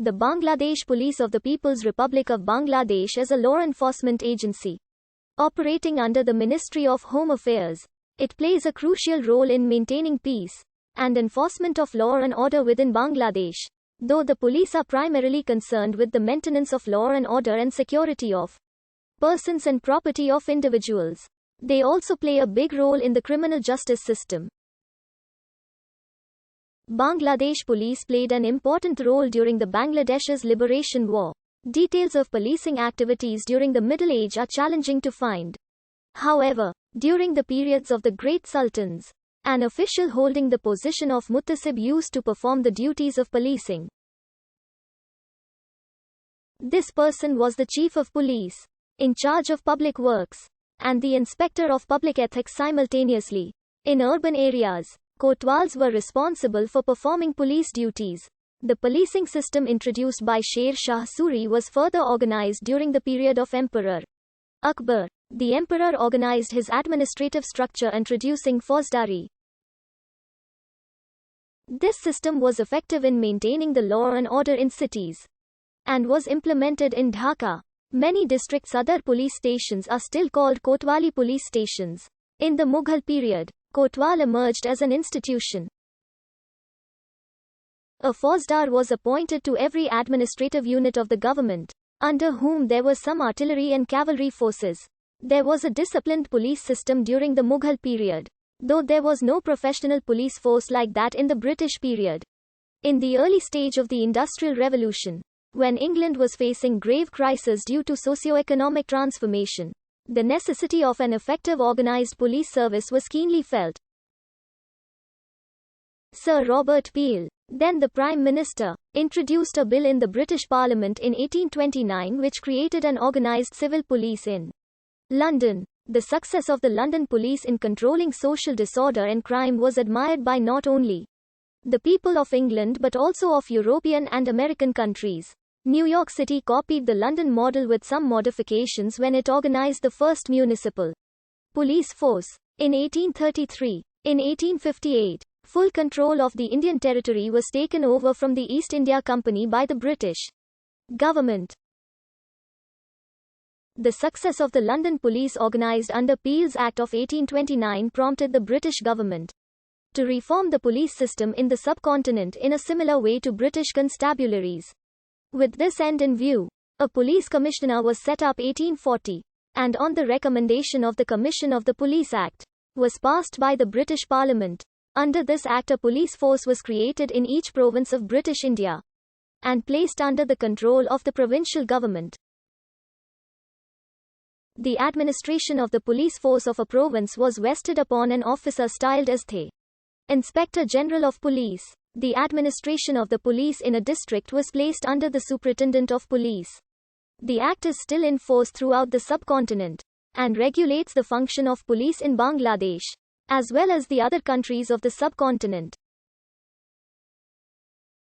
The Bangladesh Police of the People's Republic of Bangladesh is a law enforcement agency operating under the Ministry of Home Affairs. It plays a crucial role in maintaining peace and enforcement of law and order within Bangladesh. Though the police are primarily concerned with the maintenance of law and order and security of persons and property of individuals, they also play a big role in the criminal justice system. Bangladesh police played an important role during the Bangladesh's liberation war. Details of policing activities during the Middle Age are challenging to find. However, during the periods of the Great Sultans, an official holding the position of Muttasib used to perform the duties of policing. This person was the chief of police, in charge of public works, and the inspector of public ethics simultaneously. In urban areas, Kotwals were responsible for performing police duties. The policing system introduced by Sher Shah Suri was further organized during the period of Emperor Akbar. The emperor organized his administrative structure introducing Fauzdari. This system was effective in maintaining the law and order in cities and was implemented in Dhaka. Many district Sadar police stations are still called Kotwali police stations. In the Mughal period, Kotwal emerged as an institution. A Fauzdar was appointed to every administrative unit of the government, under whom there were some artillery and cavalry forces. There was a disciplined police system during the Mughal period, though there was no professional police force like that in the British period. In the early stage of the Industrial Revolution, when England was facing grave crisis due to socio-economic transformation, the necessity of an effective organized police service was keenly felt. Sir Robert Peel, then the Prime Minister, introduced a bill in the British Parliament in 1829 which created an organised civil police in London. The success of the London police in controlling social disorder and crime was admired by not only the people of England but also of European and American countries. New York City copied the London model with some modifications when it organized the first municipal police force. In 1833, in 1858, full control of the Indian territory was taken over from the East India Company by the British government. The success of the London police organized under Peel's Act of 1829 prompted the British government to reform the police system in the subcontinent in a similar way to British constabularies. With this end in view, a police commissioner was set up 1840, and on the recommendation of the Commission of the Police Act, was passed by the British Parliament. Under this act a police force was created in each province of British India, and placed under the control of the provincial government. The administration of the police force of a province was vested upon an officer styled as the Inspector General of Police. The administration of the police in a district was placed under the Superintendent of Police. The act is still in force throughout the subcontinent, and regulates the function of police in Bangladesh, as well as the other countries of the subcontinent.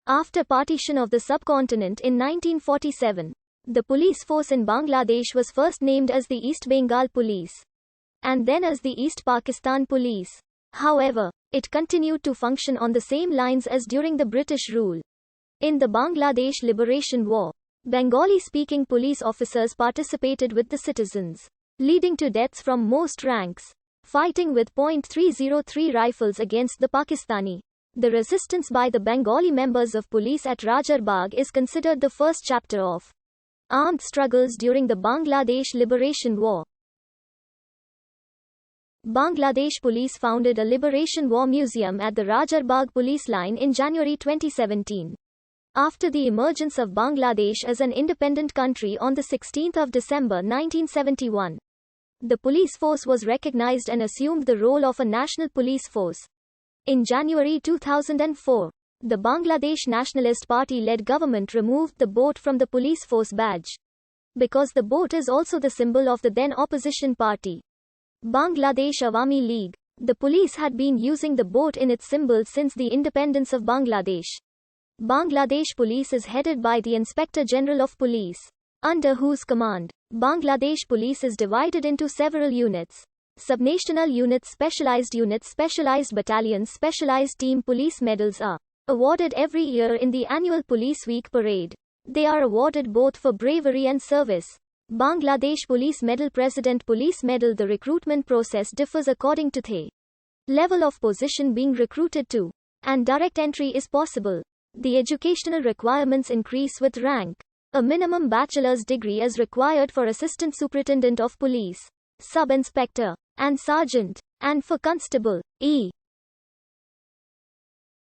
After partition of the subcontinent in 1947, the police force in Bangladesh was first named as the East Bengal Police, and then as the East Pakistan Police. However, it continued to function on the same lines as during the British rule. In the Bangladesh Liberation War, Bengali-speaking police officers participated with the citizens, leading to deaths from most ranks, fighting with .303 rifles against the Pakistani. The resistance by the Bengali members of police at Rajarbagh is considered the first chapter of armed struggles during the Bangladesh Liberation War. Bangladesh Police founded a Liberation War Museum at the Rajarbagh police line in January 2017. After the emergence of Bangladesh as an independent country on 16 December 1971, the police force was recognized and assumed the role of a national police force. In January 2004, the Bangladesh Nationalist Party-led government removed the boat from the police force badge, because the boat is also the symbol of the then opposition party, Bangladesh Awami League. The police had been using the boat in its symbol since the independence of Bangladesh. Bangladesh Police is headed by the Inspector General of Police, under whose command Bangladesh Police is divided into several units: subnational units, specialized battalions, specialized team. Police medals are awarded every year in the annual Police Week parade. They are awarded both for bravery and service. Bangladesh Police Medal President Police Medal. The recruitment process differs according to the level of position being recruited to, and direct entry is possible. The educational requirements increase with rank. A minimum bachelor's degree is required for Assistant Superintendent of Police, Sub-Inspector, and Sergeant, and for Constable, E.